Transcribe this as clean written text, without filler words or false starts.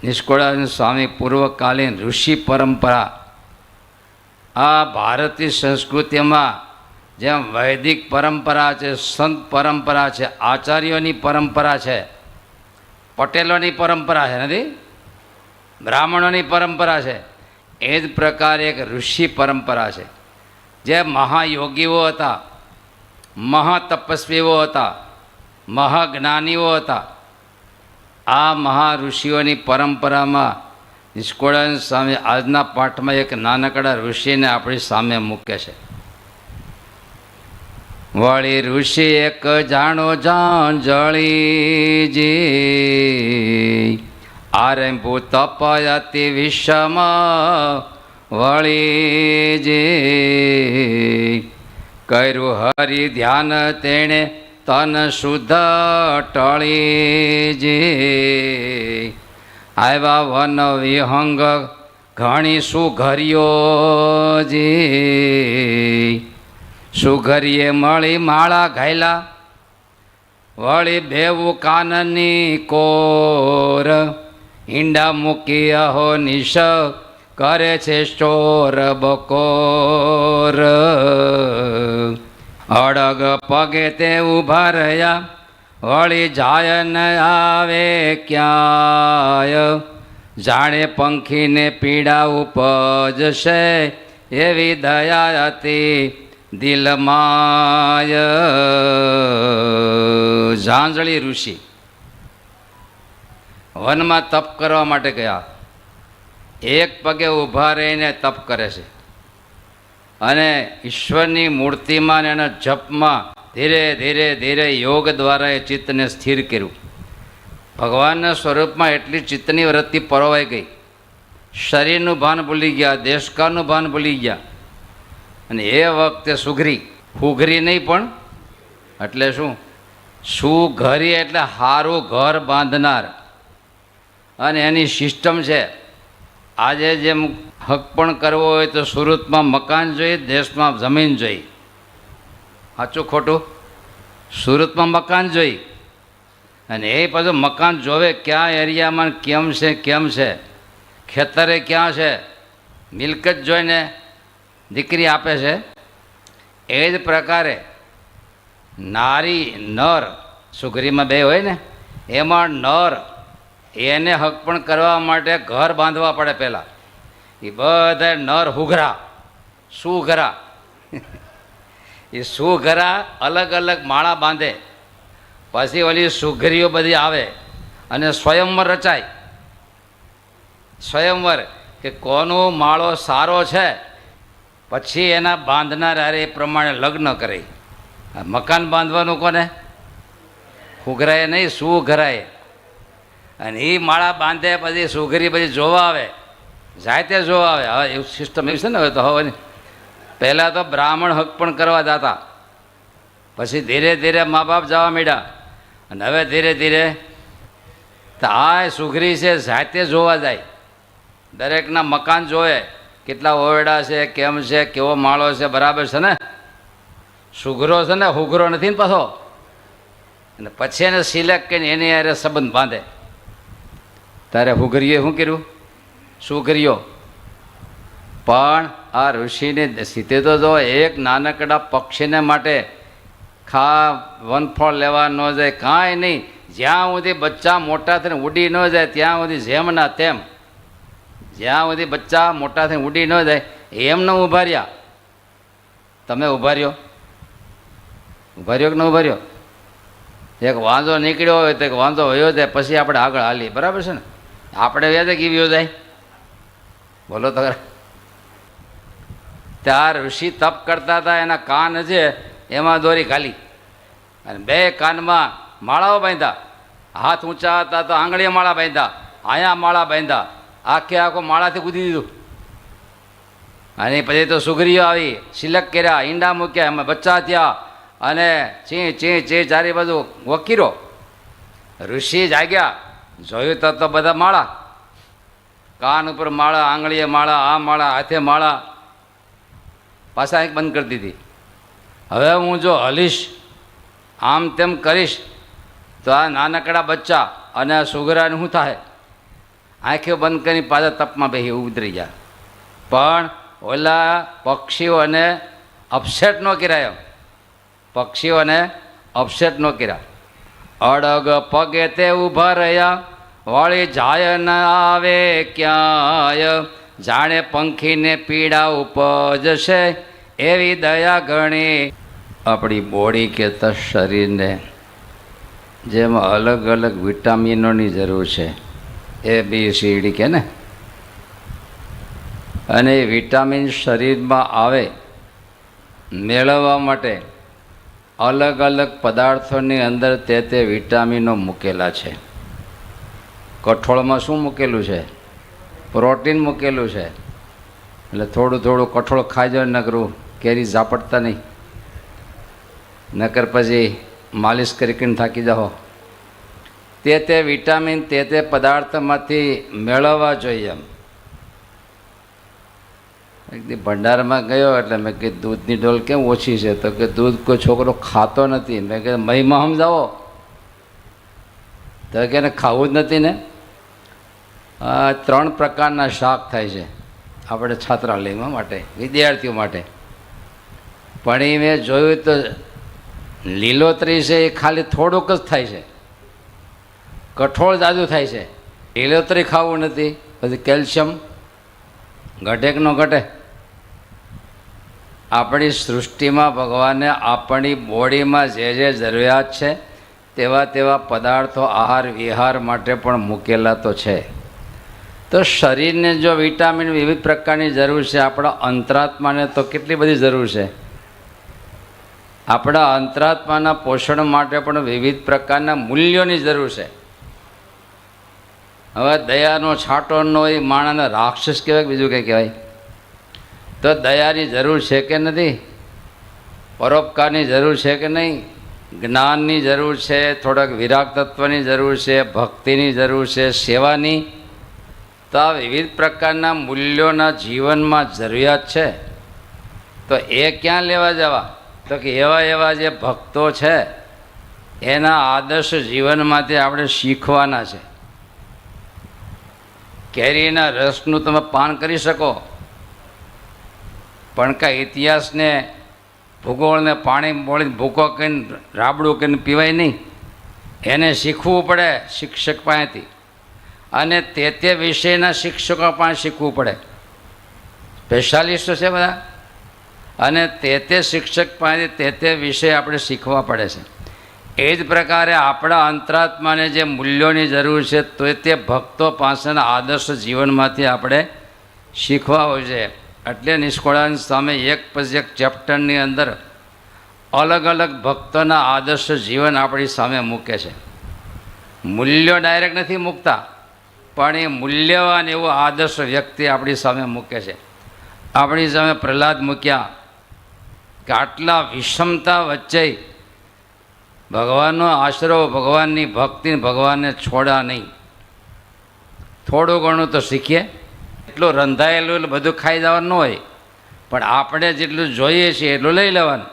નિષ્કુળાનંદ સ્વામી પૂર્વકાલીન ઋષિ પરંપરા, આ ભારતીય સંસ્કૃતિમાં જેમ વૈદિક પરંપરા છે, સંત પરંપરા છે, આચાર્યોની પરંપરા છે, પટેલોની પરંપરા છે, નથી બ્રાહ્મણોની પરંપરા છે, એ જ પ્રકારે એક ઋષિ પરંપરા છે. જે મહાયોગીઓ હતા, મહાતપસ્વીઓ હતા, મહાજ્ઞાનીઓ હતા, આ મહાઋષિઓની પરંપરામાં નિષ્કુળાનંદ સ્વામી આજના પાઠમાં એક નાનકડા ઋષિને આપણી સામે મૂકે છે. વળી ઋષિ એક જાણો જાંજળીજી, આરંભુ તપયતિ વિષમ વળીજી, કર્યું હરિ ધ્યાન તેણે તન શુદ્ધ ટળીજી, આવ્યા વન વિહંગ ઘણી સુઘર્યોજી, સુઘરીએ મળી માળા ઘાયલા, વળી બેવું કાનની કોર, ઈંડા મૂકી અહો નિશ કરે છે ચોર બકોર, અડગ પગે તે ઊભા રહ્યા, વળી જાય ન આવે ક્યાંય, જાણે પંખીને પીડા ઉપજશે એવી દયા હતી દિલમાય. ઝાંઝળી ઋષિ વનમાં તપ કરવા માટે ગયા. એક પગે ઊભા રહીને તપ કરે છે અને ઈશ્વરની મૂર્તિમાં અને એના જપમાં ધીરે ધીરે ધીરે યોગ દ્વારા એ ચિત્તને સ્થિર કર્યું. ભગવાનના સ્વરૂપમાં એટલી ચિત્તની વૃત્તિ પરોવાઈ ગઈ, શરીરનું ભાન ભૂલી ગયા, દેશકાળનું ભાન ભૂલી ગયા. અને એ વખતે હુઘરી નહીં પણ એટલે શું, સુઘરી એટલે સારું ઘર બાંધનાર. અને એની સિસ્ટમ છે. આજે જેમ હક પણ કરવો હોય તો સુરતમાં મકાન જોઈએ, દેશમાં જમીન જોઈએ. સાચું ખોટું? સુરતમાં મકાન જોઈ અને એ પાછું મકાન જોવે ક્યાં એરિયામાં કેમ છે, ખેતરે ક્યાં છે, મિલકત જોઈને દીકરી આપે છે. એ જ પ્રકારે નારી નર સુઘરીમાં બે હોય ને, એમાં નર એને હક પણ કરવા માટે ઘર બાંધવા પડે. પહેલાં એ બધા નર હુઘરા સુઘરા એ સુઘરા અલગ અલગ માળા બાંધે, પછી ઓલી સુઘરીઓ બધી આવે અને સ્વયંવર રચાય. સ્વયંવર કે કોનો માળો સારો છે, પછી એના બાંધનાર હારે એ પ્રમાણે લગ્ન કરે. મકાન બાંધવાનું કોને? હુઘરાએ નહીં, સુઘરાએ. અને એ માળા બાંધે, પછી સુઘરી બધી જોવા આવે, જાય તે જોવા આવે. હવે એવું સિસ્ટમ એવી છે ને. હવે તો હવે પહેલાં તો બ્રાહ્મણ હક પણ કરવા જતા, પછી ધીરે ધીરે મા બાપ જવા માંડ્યા, અને હવે ધીરે ધીરે તો આ સુઘરી છે જાતે જોવા જાય, દરેકના મકાન જોવે, કેટલા ઓરડા છે, કેમ છે, કેવો માળો છે, બરાબર છે ને. સુઘરો છે ને, હુઘરો નથી ને પાછો. અને પછી એને સિલેક્ટ કરીને એની હારે સંબંધ બાંધે. ત્યારે હુઘરીએ શું કર્યું? સુઘરીઓ. પણ આ ઋષિને સીધે તો જો એક નાનકડા પક્ષીને માટે વનફળ લેવા ન જાય, કાંઈ નહીં. જ્યાં સુધી બચ્ચા મોટા થઈને ઉડી ન જાય ત્યાં સુધી જેમના તેમ, જ્યાં સુધી બચ્ચા મોટા થઈને ઉડી ન જાય એમને ઊભા રહ્યા. તમે ઊભા રહ્યો કે ન ઊભા રહ્યો? એક વાંધો નીકળ્યો હોય તો એક વાંધો વયો જાય, પછી આપણે આગળ હાલીએ, બરાબર છે ને. આપણે વ્યાજે કે વ્યો જાય? બોલો તો. ત્યાં ઋષિ તપ કરતા હતા, એના કાન છે એમાં દોરી ઘાલી અને બે કાનમાં માળાઓ બાંધ્યા. હાથ ઊંચા હતા તો આંગળીએ માળા બાંધ્યા, અહીંયા માળા બાંધ્યા, આખો માળાથી કૂદી દીધું. અને પછી તો સુઘરીઓ આવી, સિલક કર્યા, ઈંડા મૂક્યા, એમાં બચ્ચા થયા અને ચી ચારે બાજુ વકીરો. ઋષિ જાગ્યા, જોયું તો બધા માળા, કાન ઉપર માળા, આંગળીએ માળા, આ માળા, હાથે માળા. પાછા એક બંધ કરી દીધી. હવે હું જો હલીશ, આમ તેમ કરીશ તો આ નાનકડા બચ્ચા અને આ સુઘરાને શું થાય? આંખો બંધ કરી પાછા તપમાં બેસી ઉતરી ગયા. પણ ઓલા પક્ષીઓને અપસેટ ન કરાયો, પક્ષીઓને અપસેટ ન કર્યા. અડગ પગે તે ઊભા રહ્યા, વળી જાય ન આવે ક્યાંય, જાણે પંખીને પીડા ઉપજશે એવી દયા ગણી. આપણી બોડી કહેતા શરીરને જેમાં અલગ અલગ વિટામિનોની જરૂર છે, ABCD કે ને, અને એ વિટામિન શરીરમાં આવે મેળવવા માટે અલગ અલગ પદાર્થોની અંદર તે વિટામિનો મૂકેલા છે. કઠોળમાં શું મૂકેલું છે? પ્રોટીન મૂકેલું છે. એટલે થોડું થોડું કઠોળ ખાઈ જાય, નકરું કેરી ઝાપટતા નહીં, નકર પછી માલિશ કરીને થાકી જાઓ. તે વિટામિન તે પદાર્થમાંથી મેળવવા જોઈએ. એમ એક દી ભંડારમાં ગયો એટલે મેં કીધું દૂધની ડોલ કેમ ઓછી છે? તો કે દૂધ કોઈ છોકરો ખાતો નથી. મેં કીધું મહીમાં સમજાવો. તો કે ખાવું જ નથી ને. 3 પ્રકારના શાક થાય છે આપણે છાત્રાલયમાં માટે, વિદ્યાર્થીઓ માટે. પણ એ મેં જોયું તો લીલોતરી છે એ ખાલી થોડુંક જ થાય છે, કઠોળ જાજુ થાય છે. લીલોતરી ખાવું નથી, પછી કેલ્શિયમ ઘટે કે ન ઘટે? આપણી સૃષ્ટિમાં ભગવાને આપણી બોડીમાં જે જરૂરિયાત છે તેવા પદાર્થો આહાર વિહાર માટે પણ મૂકેલા તો છે. તો શરીરને જો વિટામિન વિવિધ પ્રકારની જરૂર છે, આપણા અંતરાત્માને તો કેટલી બધી જરૂર છે. આપણા અંતરાત્માના પોષણ માટે પણ વિવિધ પ્રકારના મૂલ્યોની જરૂર છે. હવે દયાનો છાંટો ન હોય, માણસને રાક્ષસ કહેવાય, બીજું કંઈ કહેવાય? તો દયાની જરૂર છે કે નથી? પરોપકારની જરૂર છે કે નહીં? જ્ઞાનની જરૂર છે, થોડાક વિરાગ તત્વની જરૂર છે, ભક્તિની જરૂર છે, સેવાની. તો આ વિવિધ પ્રકારના મૂલ્યોના જીવનમાં જરૂરિયાત છે. તો એ ક્યાં લેવા જવા? તો કે એવા જે ભક્તો છે એના આદર્શ જીવનમાંથી આપણે શીખવાના છે. કેરીના રસનું તમે પાન કરી શકો, પણ કાંઈ ઇતિહાસને ભૂગોળને પાણી બોળીને ભૂકો કરીને રાબડું કરીને પીવાય નહીં. એને શીખવું પડે શિક્ષક પાસેથી, અને તે વિષયના શિક્ષકો પાસે શીખવું પડે. સ્પેશિયાલિસ્ટો છે બધા, અને તે શિક્ષક પાસે તે વિષય આપણે શીખવા પડે છે. એ જ પ્રકારે આપણા અંતરાત્માને જે મૂલ્યોની જરૂર છે તો તે ભક્તો પાસેના આદર્શ જીવનમાંથી આપણે શીખવા હોય છે. એટલે નિષ્કુળાનંદ સ્વામી એક પછી એક ચેપ્ટરની અંદર અલગ અલગ ભક્તોના આદર્શ જીવન આપણી સામે મૂકે છે. મૂલ્યો ડાયરેક્ટ નથી મૂકતા, પણ એ મૂલ્યવાન એવો આદર્શ વ્યક્તિ આપણી સામે મૂકે છે. આપણી સામે પ્રહલાદ મૂક્યા કે આટલા વિષમતા વચ્ચે ભગવાનનો આશરો, ભગવાનની ભક્તિ, ભગવાનને છોડા નહીં. થોડું ઘણું તો શીખીએ. એટલું રંધાયેલું બધું ખાઈ જવાનું ન હોય, પણ આપણે જેટલું જોઈએ છીએ એટલું લઈ લેવાનું.